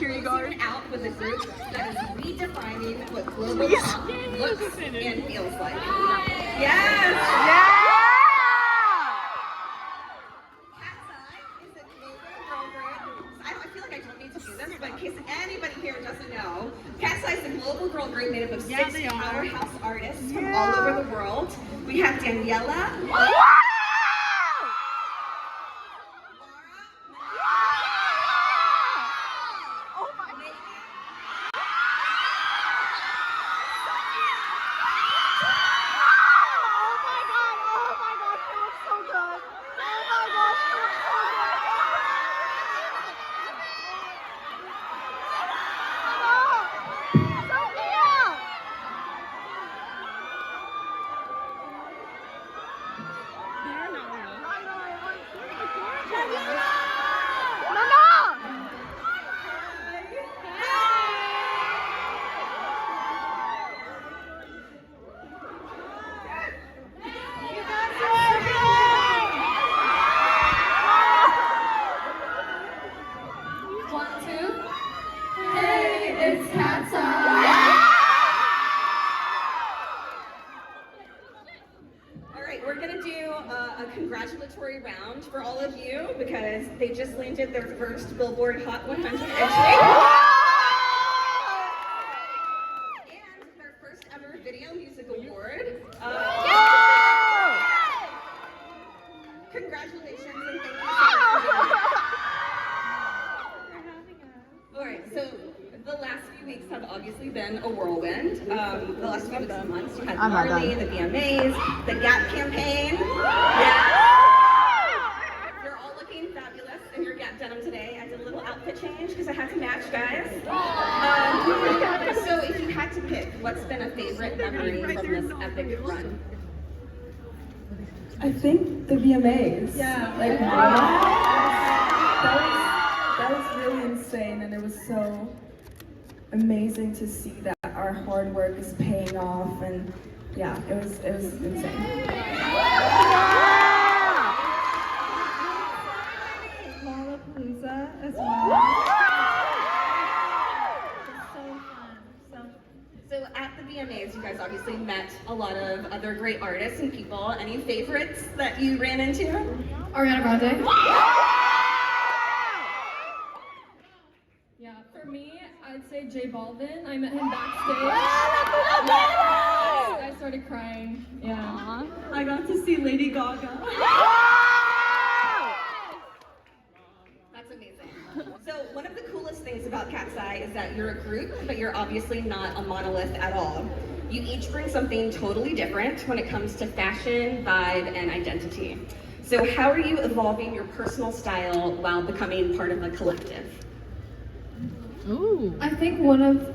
closing out with a group that is redefining what global pop looks and feels like. Yes! Katseye is a global girl group. I feel like I don't need to do this, but in case anybody here doesn't know, Katseye is a global girl group made up of 6 powerhouse artists from all over the world. We have Daniela. We're gonna do a congratulatory round for all of you because they just landed their first Billboard Hot 100 entry. And their first ever Video Music Award. Congratulations and thank you so much. Alright, so the last few weeks have obviously been a whirlwind. The last few weeks and months, you had Marley, the VMAs, the Gap campaign. Yeah. You're all looking fabulous in your Gap denim today. I did a little outfit change because I had to match, guys. So if you had to pick, what's been a favorite memory from this epic run? I think the VMAs. Yeah. Like, that was really insane, and it was so amazing to see that our hard work is paying off, and yeah, it was insane. Lollapalooza as well. It's so fun. So at the VMAs, you guys obviously met a lot of other great artists and people. Any favorites that you ran into? Ariana Grande. Yeah, for me, I'd say J Balvin. I met him backstage. I started crying. Yeah. I got to see Lady Gaga. That's amazing. So one of the coolest things about Katseye is that you're a group, but you're obviously not a monolith at all. You each bring something totally different when it comes to fashion, vibe, and identity. So how are you evolving your personal style while becoming part of a collective? Ooh. I think one of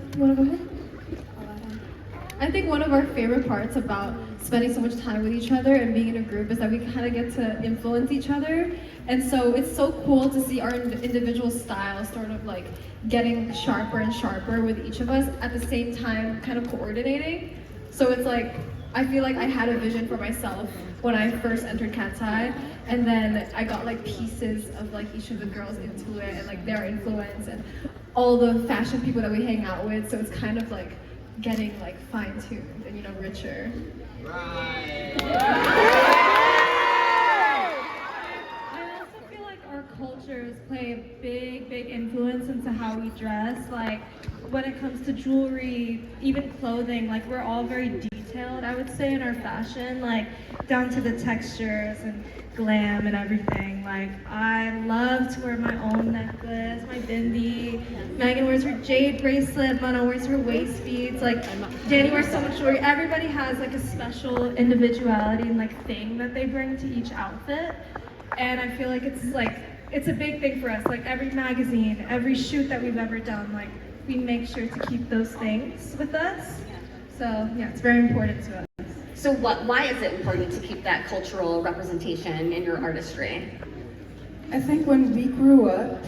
our favorite parts about spending so much time with each other and being in a group is that we kind of get to influence each other. And so it's so cool to see our individual styles sort of like getting sharper and sharper with each of us at the same time kind of coordinating. So it's like, I feel like I had a vision for myself when I first entered Katseye, and then I got like pieces of like each of the girls into it and like their influence and all the fashion people that we hang out with. So it's kind of like getting like fine-tuned and, you know, richer. Right. I also feel like our cultures play a big influence into how we dress. Like when it comes to jewelry, even clothing, like we're all very detailed, I would say, in our fashion, like down to the textures and glam and everything. Like I love to wear my own necklace, my bindi. Megan wears her jade bracelet, Mona wears her waist beads. Like Danny wears so much jewelry. Everybody has like a special individuality and like thing that they bring to each outfit. And I feel like it's a big thing for us. Like every magazine, every shoot that we've ever done, like we make sure to keep those things with us. So yeah, it's very important to us. So why is it important to keep that cultural representation in your artistry? I think when we grew up,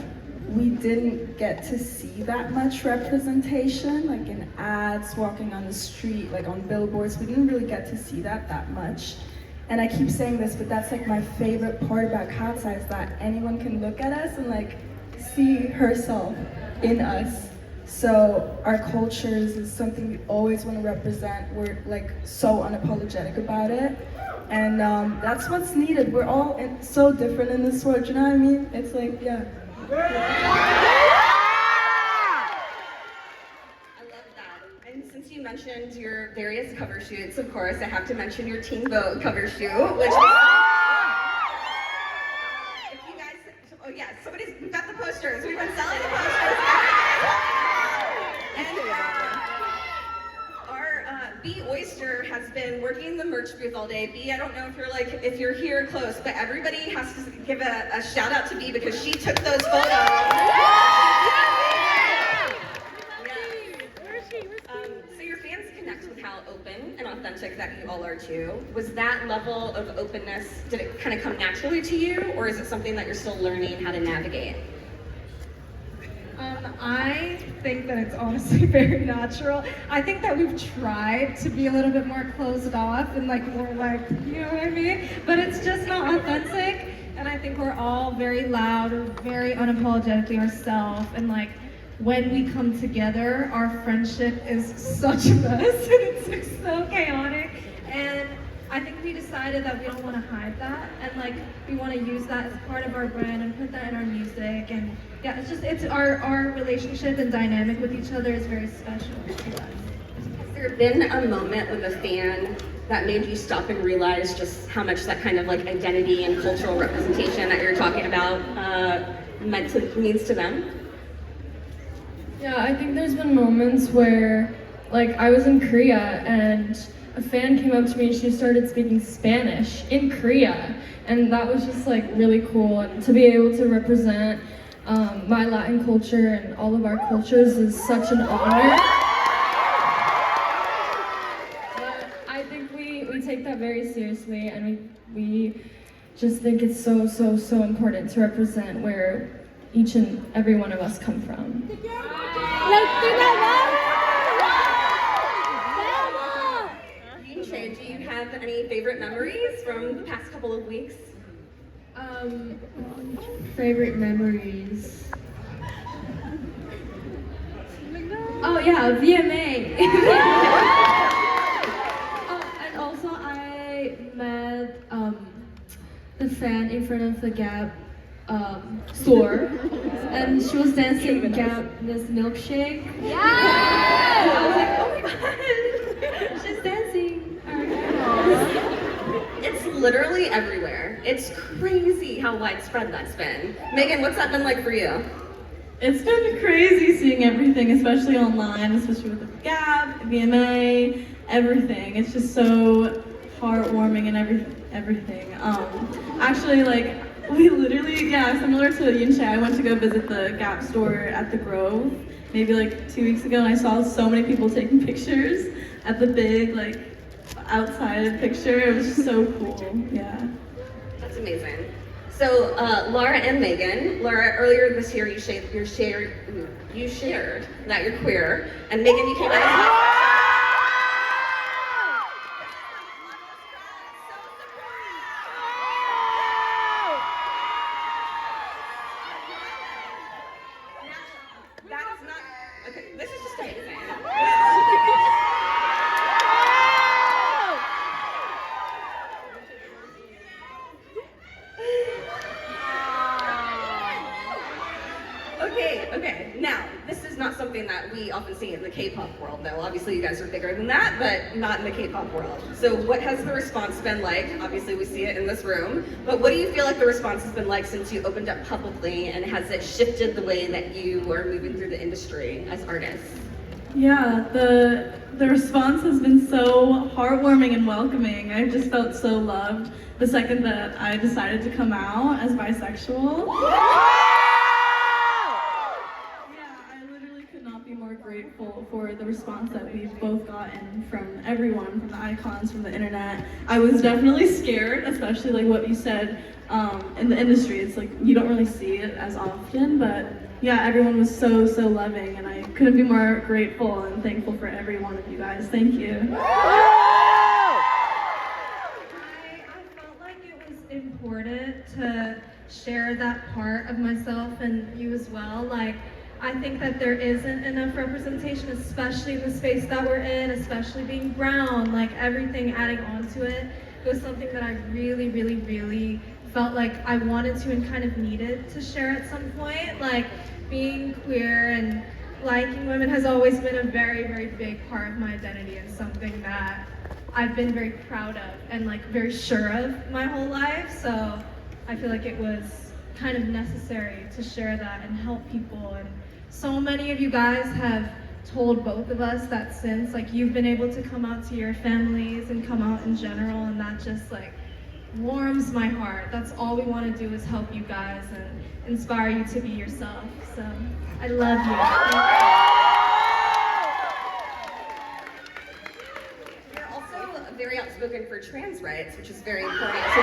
we didn't get to see that much representation, like in ads, walking on the street, like on billboards. We didn't really get to see that much. And I keep saying this, but that's like my favorite part about Katseye is that anyone can look at us and like see herself in us. So our cultures is something we always want to represent. We're like so unapologetic about it. And that's what's needed. We're all so different in this world, you know what I mean? It's like, yeah. I love that. And since you mentioned your various cover shoots, of course, I have to mention your Teen Vogue cover shoot, which if you guys, oh yeah, we've got the posters. We've been selling the posters. And our B Oyster has been working the merch booth all day. B, I don't know if you're here close, but everybody has to give a shout out to B because she took those photos. So your fans connect with how open and authentic that you all are too. Was that level of openness, did it kind of come naturally to you, or is it something that you're still learning how to navigate? I think that it's honestly very natural. I think that we've tried to be a little bit more closed off and like more like, you know what I mean? But it's just not authentic. And I think we're all very loud, or very unapologetically ourselves. And like when we come together, our friendship is such a mess and it's like so chaotic. And I think we decided that we don't want to hide that, and like we want to use that as part of our brand and put that in our music. And yeah, it's our relationship and dynamic with each other is very special to us. Has there been a moment with a fan that made you stop and realize just how much that kind of like identity and cultural representation that you're talking about means to them? Yeah, I think there's been moments where, like, I was in Korea and a fan came up to me and she started speaking Spanish in Korea, and that was just like really cool. And to be able to represent my Latin culture and all of our cultures is such an honor. But I think we take that very seriously, and we just think it's so important to represent where each and every one of us come from. Do you have any favorite memories from the past couple of weeks? Favorite memories. Oh yeah, VMA. And also I met the fan in front of the Gap store, and she was dancing Gap this milkshake. Yeah! I was like, oh my god, she's dancing. It's literally everywhere. It's crazy how widespread that's been. Megan, what's that been like for you? It's been crazy seeing everything, especially online, especially with the Gap, VMA, everything. It's just so heartwarming and everything. Actually, like, we literally, similar to Yinshay, I went to go visit the Gap store at the Grove maybe like 2 weeks ago, and I saw so many people taking pictures at the big, like, outside picture. It was just so cool, yeah. That's amazing. So, Laura and Megan, Laura, earlier this year you shared that you're queer, and Megan, you came out as this is just amazing. Okay. Now, this is not something that we often see in the K-pop world, though. Obviously, you guys are bigger than that, but not in the K-pop world. So what has the response been like? Obviously, we see it in this room, but what do you feel like the response has been like since you opened up publicly, and has it shifted the way that you are moving through the industry as artists? Yeah, the response has been so heartwarming and welcoming. I've just felt so loved the second that I decided to come out as bisexual. More grateful for the response that we've both gotten from everyone, from the icons, from the internet. I was definitely scared, especially like what you said in the industry. It's like you don't really see it as often, but yeah, everyone was so loving, and I couldn't be more grateful and thankful for every one of you guys. Thank you. I felt like it was important to share that part of myself and you as well. Like, I think that there isn't enough representation, especially in the space that we're in, especially being brown, like everything adding on to it. It was something that I really, really, really felt like I wanted to and kind of needed to share at some point. Like, being queer and liking women has always been a very, very big part of my identity and something that I've been very proud of and like very sure of my whole life. So I feel like it was kind of necessary to share that and help people. And so many of you guys have told both of us that since, like, you've been able to come out to your families and come out in general, and that just like warms my heart. That's all we want to do is help you guys and inspire you to be yourself. So I love you. You're also very outspoken for trans rights, which is very important. So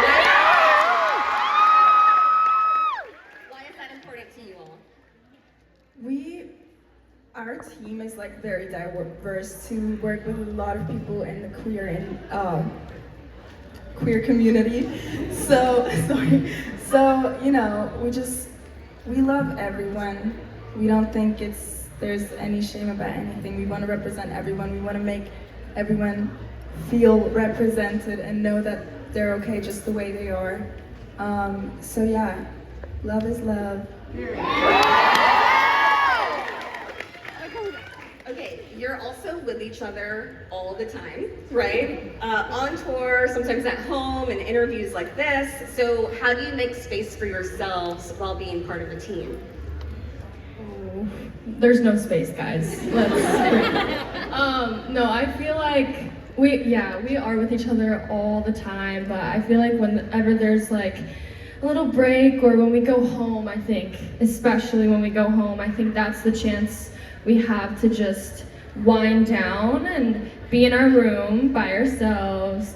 why is that important to you all? Our team is like very diverse to work with a lot of people in the queer and queer community. So you know, we love everyone. We don't think there's any shame about anything. We want to represent everyone. We want to make everyone feel represented and know that they're okay just the way they are. So yeah, love is love. Okay, you're also with each other all the time, right? On tour, sometimes at home, and interviews like this. So how do you make space for yourselves while being part of a team? There's no space, guys. No, I feel like we are with each other all the time, but I feel like whenever there's like a little break or when we go home, I think, especially when we go home, I think that's the chance we have to just wind down and be in our room by ourselves,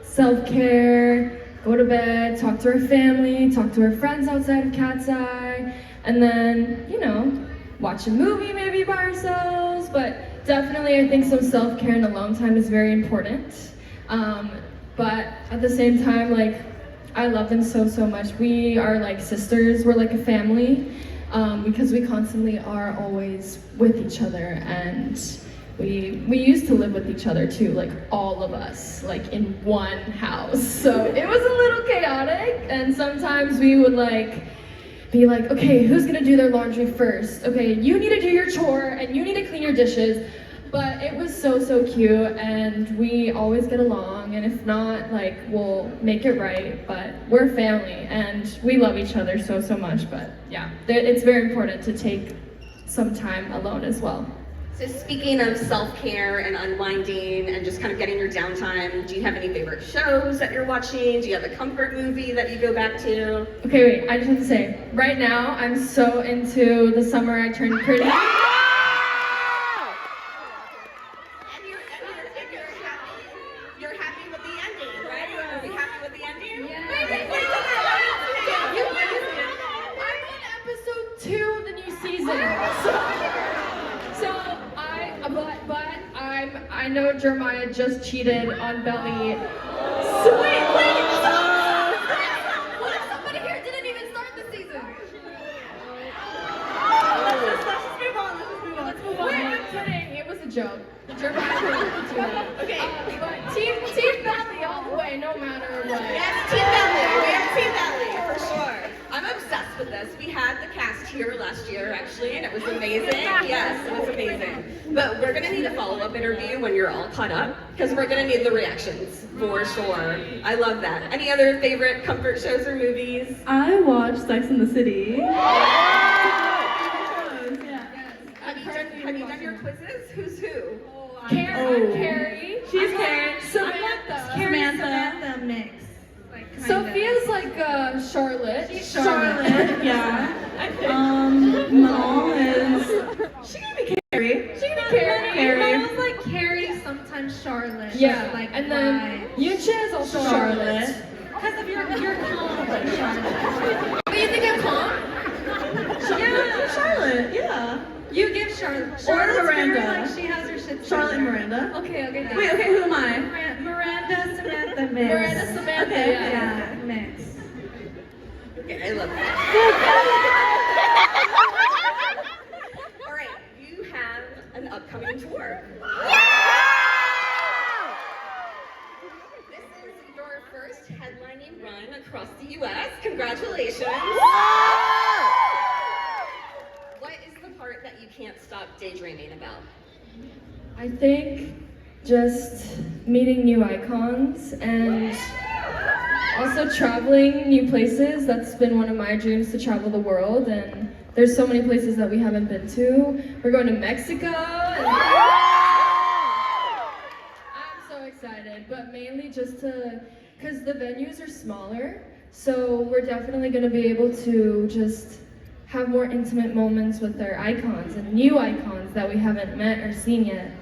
self-care, go to bed, talk to our family, talk to our friends outside of Katseye, and then, you know, watch a movie maybe by ourselves. But definitely I think some self-care and alone time is very important. But at the same time, like, I love them so much. We are like sisters, we're like a family. Because we constantly are always with each other, and we used to live with each other too, like all of us, like in one house. So it was a little chaotic, and sometimes we would like be like, okay, who's gonna do their laundry first? Okay, you need to do your chore and you need to clean your dishes. But it was so cute, and we always get along, and if not, like, we'll make it right. But we're family and we love each other so much. But yeah, it's very important to take some time alone as well. So speaking of self-care and unwinding and just kind of getting your downtime, do you have any favorite shows that you're watching? Do you have a comfort movie that you go back to? Okay, wait, I just have to say, right now I'm so into The Summer I Turned Pretty. You're happy with the ending, right? Are we happy with the ending? I'm on episode 2 of the new season. I know Jeremiah just cheated on Belly. So wait. What if somebody here didn't even start the season? Let's just move on. Wait, I'm kidding. It was a joke. Jeremiah didn't do that. Okay. But Team Belly all the way, no matter what. Yes, Team Valley. We have Team Valley for sure. I'm obsessed with this. We had the cast here last year, actually, and it was amazing. Yes, it was amazing. But we're gonna need a follow-up interview when you're all caught up, because we're gonna need the reactions for sure. I love that. Any other favorite comfort shows or movies? I watched Sex and the City. Have you done your quizzes? Who's who? I'm Carrie. She's Karen. Samantha mix. Like, kinda. Sophia's like Charlotte. Charlotte, yeah. Mom is. She can be Carrie. Carrie. Was like Carrie, sometimes Charlotte. Yeah, like, and then Yuncha is also Charlotte. Because of your calm, like Charlotte. But you think I'm calm? Yeah, Charlotte. Yeah. You give Charlotte. Or Miranda. Very, like, she has her shit. Charlotte and together. Miranda. Okay. Wait, okay, who am I? Miranda, Samantha mix. Miranda, Samantha, Okay. Yeah, mix. Okay, I love that. All right, you have an upcoming tour. This is your first headlining run across the U.S. Congratulations. What is the part that you can't stop daydreaming about? I think just meeting new icons and also traveling new places. That's been one of my dreams, to travel the world, and there's so many places that we haven't been to. We're going to Mexico. And I'm so excited, but mainly just because the venues are smaller, so we're definitely going to be able to just have more intimate moments with their icons and new icons that we haven't met or seen yet.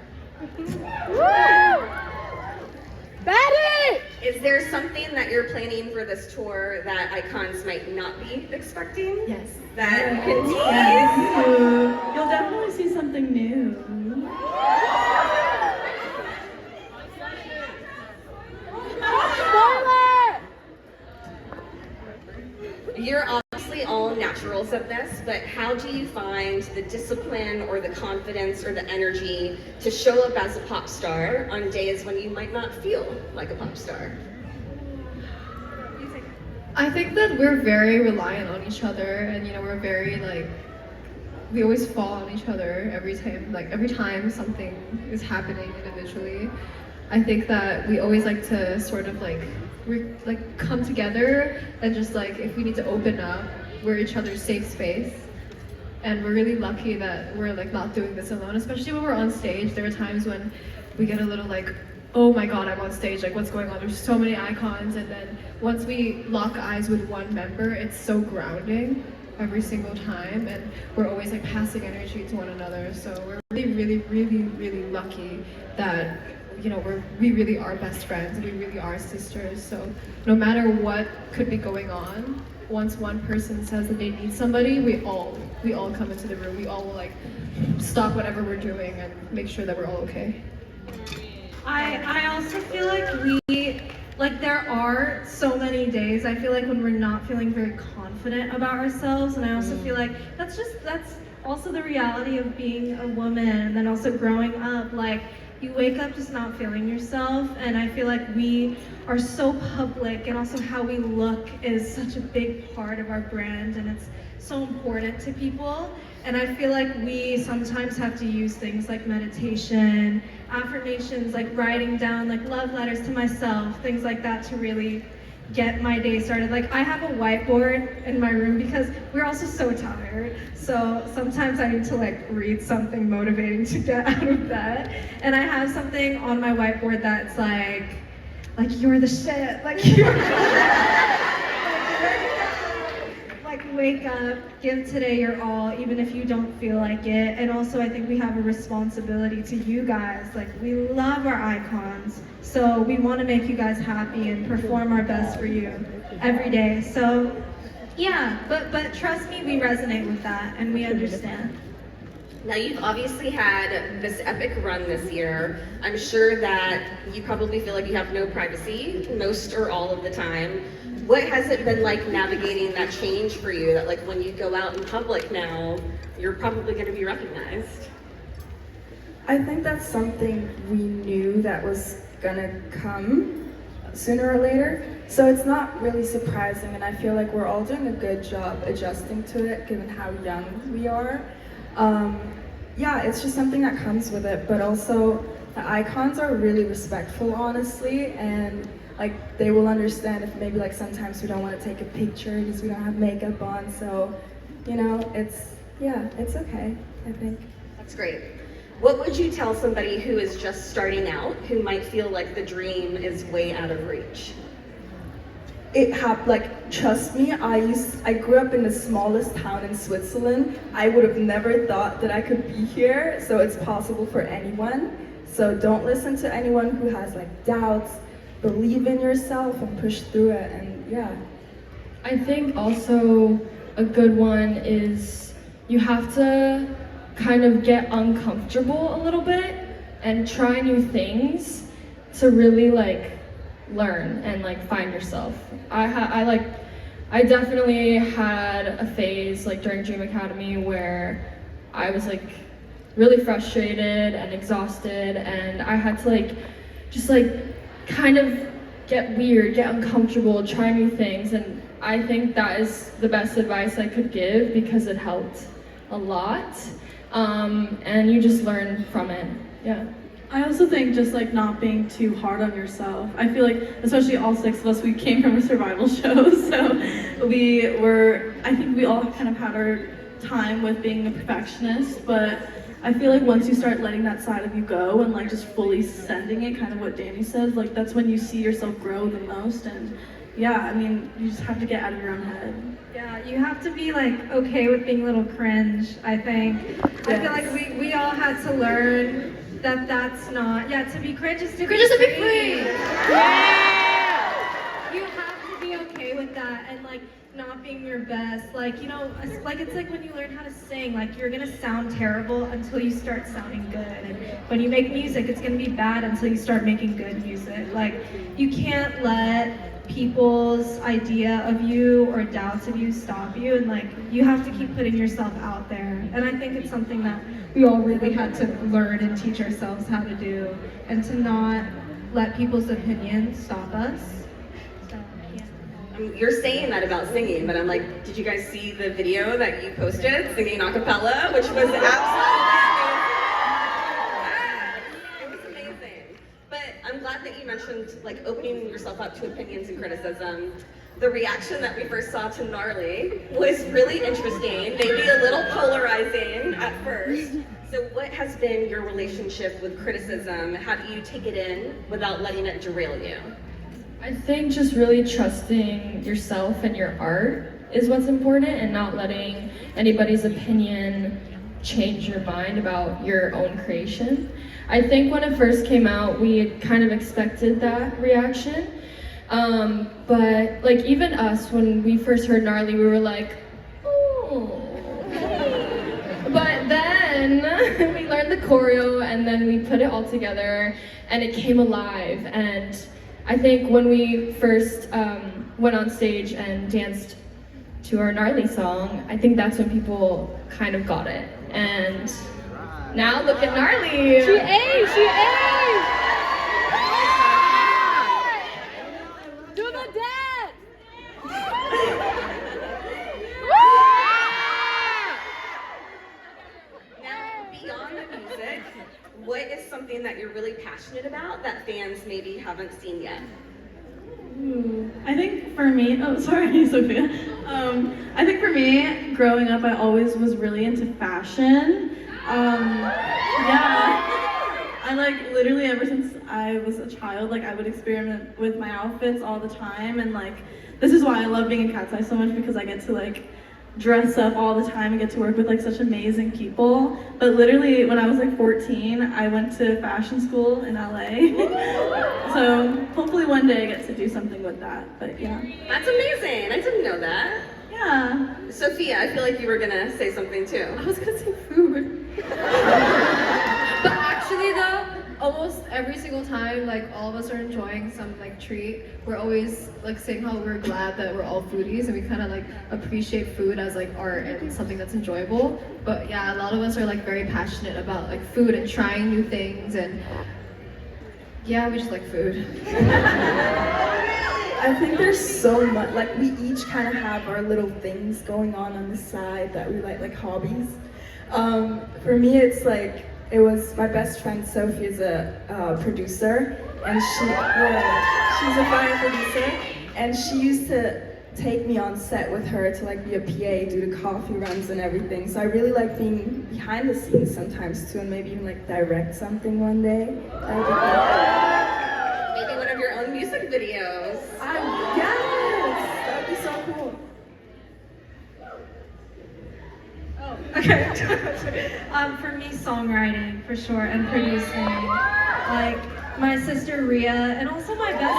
Betty! Is there something that you're planning for this tour that icons might not be expecting? Yes. That you can tease? Yes. You'll definitely see something new. Spoiler! You're obviously all naturals at this, but how do you find the discipline or the confidence or the energy to show up as a pop star on days when you might not feel like a pop star? I think that we're very reliant on each other, and we're very we always fall on each other every time something is happening individually. I think that we always like to sort of come together and just if we need to open up, we're each other's safe space. And we're really lucky that we're not doing this alone, especially when we're on stage. There are times when we get a little oh my god, I'm on stage, what's going on? There's so many icons, and then once we lock eyes with one member, it's so grounding every single time, and we're always passing energy to one another. So we're really, really, really, really lucky that we really are best friends, we really are sisters. So no matter what could be going on, once one person says that they need somebody, we all come into the room. We all will stop whatever we're doing and make sure that we're all okay. I also feel there are so many days I feel when we're not feeling very confident about ourselves, and I also feel that's also the reality of being a woman, and then also growing up. You wake up just not feeling yourself, and I feel we are so public, and also how we look is such a big part of our brand, and it's so important to people. And I feel we sometimes have to use things like meditation, affirmations, writing down love letters to myself, things like that, to really get my day started. I have a whiteboard in my room because we're also so tired. So sometimes I need to read something motivating to get out of bed. And I have something on my whiteboard that's you're the shit. You're wake up, give today your all, even if you don't feel like it. And also I think we have a responsibility to you guys. We love our icons, so we want to make you guys happy and perform our best for you every day. So yeah, but trust me, we resonate with that and we understand. Now, you've obviously had this epic run this year. I'm sure that you probably feel like you have no privacy most or all of the time. What has it been like navigating that change for you, that when you go out in public now, you're probably going to be recognized? I think that's something we knew that was gonna come sooner or later. So it's not really surprising, and I feel we're all doing a good job adjusting to it given how young we are. Yeah, it's just something that comes with it, but also the icons are really respectful, honestly, and they will understand if maybe sometimes we don't want to take a picture because we don't have makeup on. So it's okay, I think. That's great. What would you tell somebody who is just starting out, who might feel the dream is way out of reach? It happened, trust me, I grew up in the smallest town in Switzerland. I would have never thought that I could be here, so it's possible for anyone. So don't listen to anyone who has doubts. Believe in yourself and push through it, and yeah. I think also a good one is you have to kind of get uncomfortable a little bit and try new things to really learn and find yourself. I definitely had a phase like during Dream Academy where I was like really frustrated and exhausted, and I had to like just like kind of get weird, get uncomfortable, try new things, and I think that is the best advice I could give because it helped a lot, and you just learn from it. Yeah. I also think just like not being too hard on yourself. I feel like, especially all 6 of us, we came from a survival show, so I think we all kind of had our time with being a perfectionist, but I feel like once you start letting that side of you go and like just fully sending it, kind of what Danny says, like that's when you see yourself grow the most. And yeah, I mean, you just have to get out of your own head. Yeah, you have to be like okay with being a little cringe, I think. Yes. I feel like we all had to learn that that's not, to be cringe is to be Cringe is to be free. free. You have to be okay with that and like not being your best. Like, you know, it's like when you learn how to sing, like you're gonna sound terrible until you start sounding good. And when you make music, it's gonna be bad until you start making good music. Like, you can't let people's idea of you or doubts of you stop you, and like you have to keep putting yourself out there. And I think it's something that we all really had to learn and teach ourselves how to do, and to not let people's opinions stop us. So, yeah. You're saying that about singing, but I'm like, did you guys see the video that you posted singing a cappella, which was absolutely amazing? It was amazing. But I'm glad that you mentioned like opening yourself up to opinions and criticism. The reaction that we first saw to Gnarly was really interesting, maybe a little polarizing at first. So what has been your relationship with criticism? How do you take it in without letting it derail you? I think just really trusting yourself and your art is what's important, and not letting anybody's opinion change your mind about your own creation. I think when it first came out, we had kind of expected that reaction. But like even us, when we first heard Gnarly, we were like, oh. But then we learned the choreo, and then we put it all together, and it came alive. And I think when we first went on stage and danced to our Gnarly song, I think that's when people kind of got it. And now look at Gnarly. She aged. Do the dance. Now, beyond the music, what is something that you're really passionate about that fans maybe haven't seen yet? I think for me, sorry, Sophia. I think for me, growing up, I always was really into fashion. Yeah. I like literally ever since I was a child, like I would experiment with my outfits all the time, and like this is why I love being a katseye so much, because I get to like dress up all the time and get to work with like such amazing people. But literally when I was like 14, I went to fashion school in LA. So hopefully one day I get to do something with that, but yeah. That's amazing. I didn't know that. Yeah. Sophia, I feel like you were gonna say something too. I was gonna say food. But actually though, almost every single time like all of us are enjoying some like treat, we're always like saying how we're glad that we're all foodies and we kind of like appreciate food as like art and something that's enjoyable. But yeah, a lot of us are like very passionate about like food and trying new things, and yeah, we just like food. I think there's so much, like we each kind of have our little things going on the side that we like hobbies. For me, it's like, it was my best friend Sophie is a producer, and she's a fire producer, and she used to take me on set with her to like be a PA, do the coffee runs and everything. So I really like being behind the scenes sometimes too, and maybe even like direct something one day. That would be cool. Maybe one of your own music videos. Yes, that'd be so cool. Okay. For me, songwriting for sure, and producing. Like my sister Ria, and also my best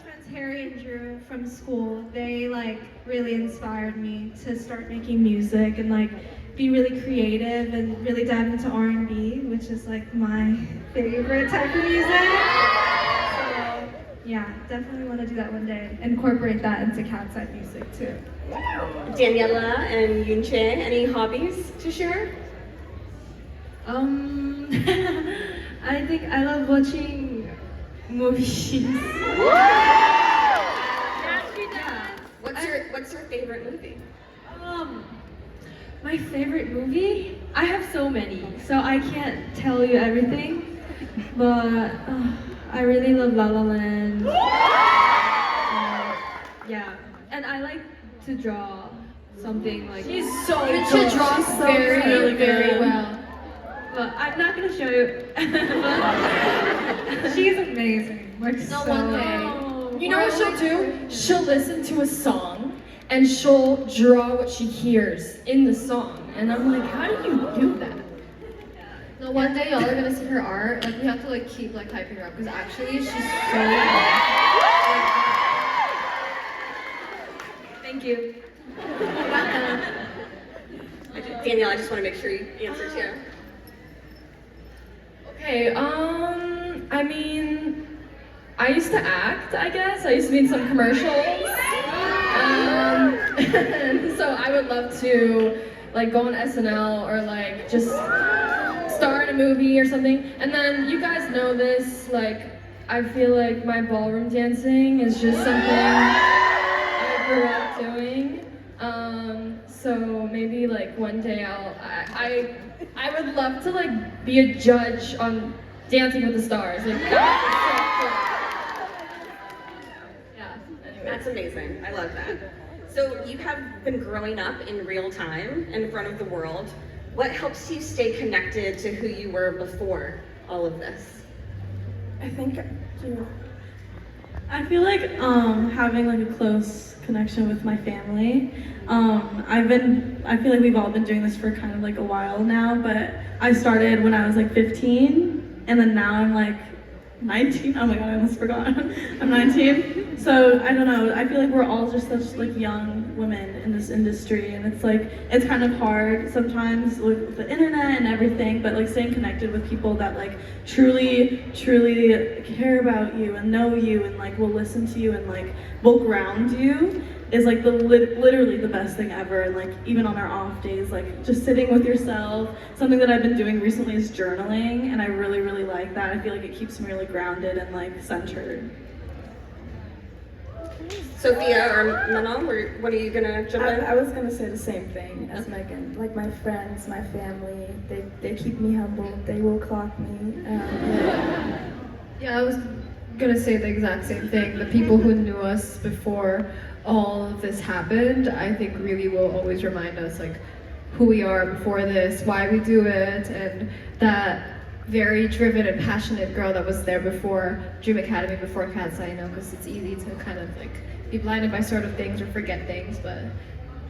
friends Harry and Drew from school. They like really inspired me to start making music and like be really creative and really dive into R&B, which is like my favorite type of music. So Yeah, definitely want to do that one day. Incorporate that into katseye music too. Daniela and Yunche, any hobbies to share? I think I love watching movies. What's your favorite movie? My favorite movie? I have so many, so I can't tell you everything. But I really love La La Land. Yeah, and I like to draw something like. She's so Yunche good. draws She's so very, really very good. well. But I'm not gonna show you. She's amazing. Like No, so. one day. You know what she'll do? She'll listen to a song and she'll draw what she hears in the song. And I'm like, how do you do that? No, one day y'all are gonna see her art. Like we have to like keep like hyping her up because actually she's so good. Thank you. Danielle, I just want to make sure you answer too. Okay, I mean, I used to act, I guess. I used to be in some commercials. So I would love to like go on SNL or like just star in a movie or something. And then you guys know this, like I feel like my ballroom dancing is just something I grew up doing. So maybe like one day I would love to like be a judge on Dancing with the Stars. Like that would be so cool. Yeah. Anyway. That's amazing. I love that. So you have been growing up in real time in front of the world. What helps you stay connected to who you were before all of this? I think, I feel like having like a close connection with my family. I feel like we've all been doing this for kind of like a while now, but I started when I was like 15, and then now I'm like 19. Oh my god, I almost forgot. I'm 19. So I don't know. I feel like we're all just such like young women in this industry, and it's like it's kind of hard sometimes with the internet and everything. But like staying connected with people that like truly care about you and know you and like will listen to you and like will ground you is like literally the best thing ever. And like even on our off days, like just sitting with yourself. Something that I've been doing recently is journaling, and I really like that. I feel like it keeps me really grounded and like centered. Sophia or Manon, what are you gonna jump in? I was gonna say the same thing as Megan. Like my friends, my family, they keep me humble. They will clock me. Yeah, I was gonna say the exact same thing. The people who knew us before all of this happened, I think really will always remind us like who we are before this, why we do it, and that very driven and passionate girl that was there before Dream Academy, before katseye, you know, because it's easy to kind of like be blinded by sort of things or forget things, but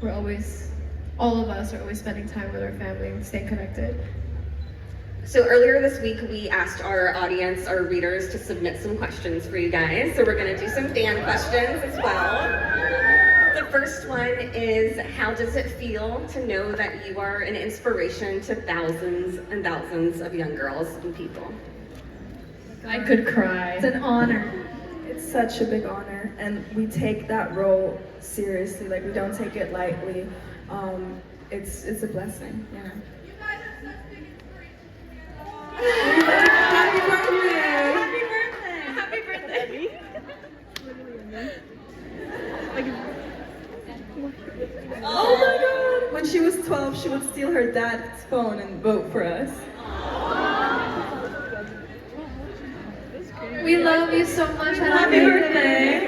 we're always, all of us are always spending time with our family and staying connected. So earlier this week, we asked our audience, our readers, to submit some questions for you guys. So we're gonna do some fan questions as well. The first one is, how does it feel to know that you are an inspiration to thousands and thousands of young girls and people? I could cry. It's an honor. It's such a big honor, and we take that role seriously. Like we don't take it lightly. It's a blessing, you know. Happy birthday! Happy birthday! Oh my god! When she was 12, she would steal her dad's phone and vote for us. We love you so much. Happy birthday!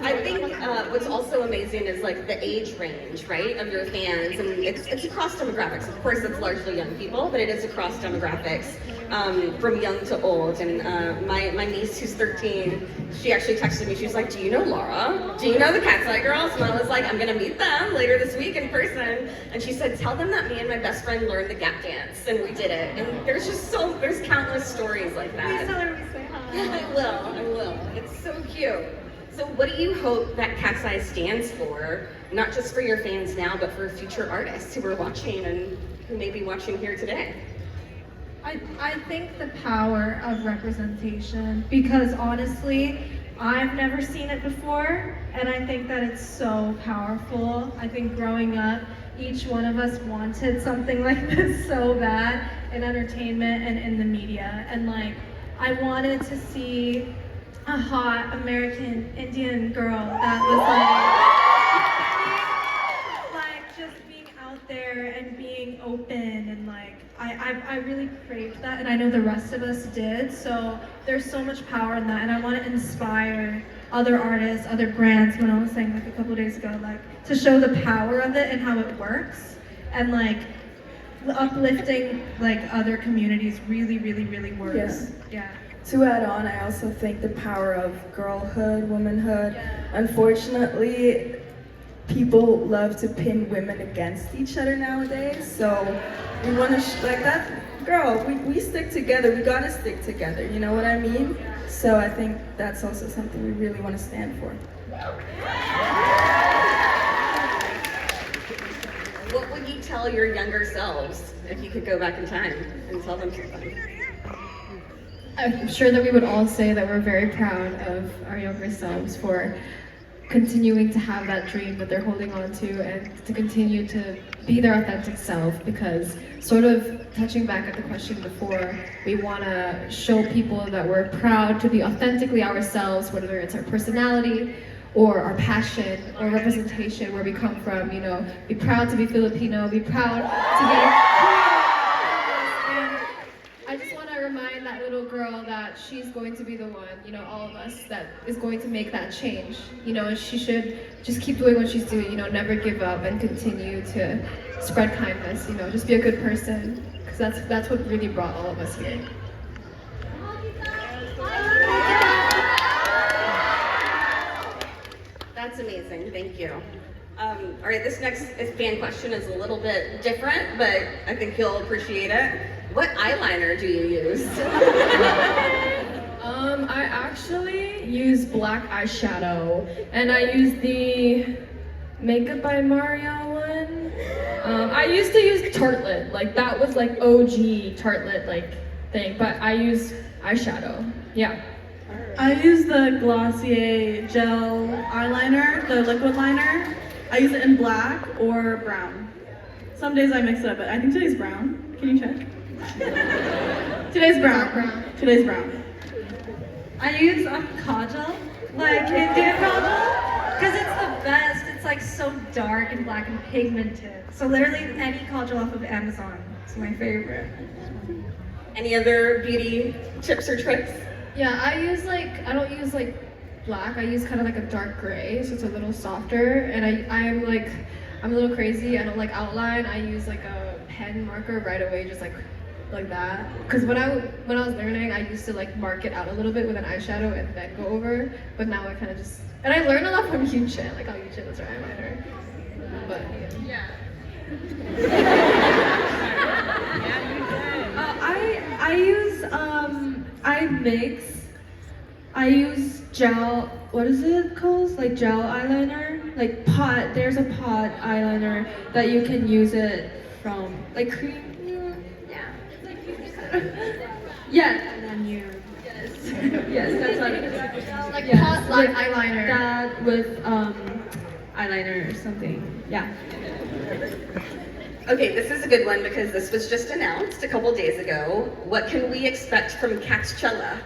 I think what's also amazing is like the age range, right, of your fans, and it's across demographics. Of course, it's largely young people, but it is across demographics, from young to old. And my niece, who's 13, she actually texted me. She was like, "Do you know Laura? Do you know the katseye girls?" And I was like, "I'm gonna meet them later this week in person." And she said, "Tell them that me and my best friend learned the gap dance, and we did it." And there's countless stories like that. Please tell her we say hi. I will. It's so cute. So what do you hope that katseye stands for, not just for your fans now, but for future artists who are watching and who may be watching here today? I think the power of representation, because honestly, I've never seen it before, and I think that it's so powerful. I think growing up, each one of us wanted something like this so bad in entertainment and in the media. And like, I wanted to see a hot American Indian girl that was like just being out there and being open, and like I really craved that, and I know the rest of us did. So there's so much power in that, and I want to inspire other artists, other brands, when I was saying like a couple days ago, like to show the power of it and how it works, and like uplifting like other communities really works. Yeah. To add on, I also think the power of girlhood, womanhood. Unfortunately, people love to pin women against each other nowadays. So we want to, like that girl, we stick together. We gotta stick together, you know what I mean? So I think that's also something we really want to stand for. What would you tell your younger selves if you could go back in time and tell them something? I'm sure that we would all say that we're very proud of our younger selves for continuing to have that dream that they're holding on to, and to continue to be their authentic self, because sort of touching back at the question before, we want to show people that we're proud to be authentically ourselves, whether it's our personality or our passion or representation, where we come from, you know, be proud to be Filipino, be proud to be I just want to remind that little girl that she's going to be the one, you know, all of us, that is going to make that change. You know, and she should just keep doing what she's doing, you know, never give up and continue to spread kindness, you know, just be a good person, because that's what really brought all of us here. That's amazing, thank you. All right, this next fan question is a little bit different, but I think you'll appreciate it. What eyeliner do you use? I actually use black eyeshadow, and I use the Makeup by Mario one. I used to use Tartelette, like that was like OG Tartelette like thing, but I use eyeshadow. Yeah. I use the Glossier gel eyeliner, the liquid liner. I use it in black or brown. Some days I mix it up, but I think today's brown. Can you check? Today's brown. Today's brown. I use kajal, like Indian kajal, because it's the best. It's like so dark and black and pigmented. So literally any kajal off of Amazon is my favorite. Any other beauty tips or tricks? Yeah, I don't use like black, I use kind of like a dark gray, so it's a little softer, and I'm a little crazy, I don't like outline, I use like a pen marker right away, just like that, because when I was learning, I used to like mark it out a little bit with an eyeshadow and then go over, but now I kind of just, and I learned a lot from Yuchen, like how Yuchen is her eyeliner, but yeah. I use gel, what is it called? Like gel eyeliner? Like pot, there's a pot eyeliner that you can use it from, like cream. Yeah. Yeah. And then you, yes, that's what it is. Like Yes, pot like with eyeliner. That with eyeliner or something, yeah. Okay, this is a good one because this was just announced a couple days ago. What can we expect from Katseye?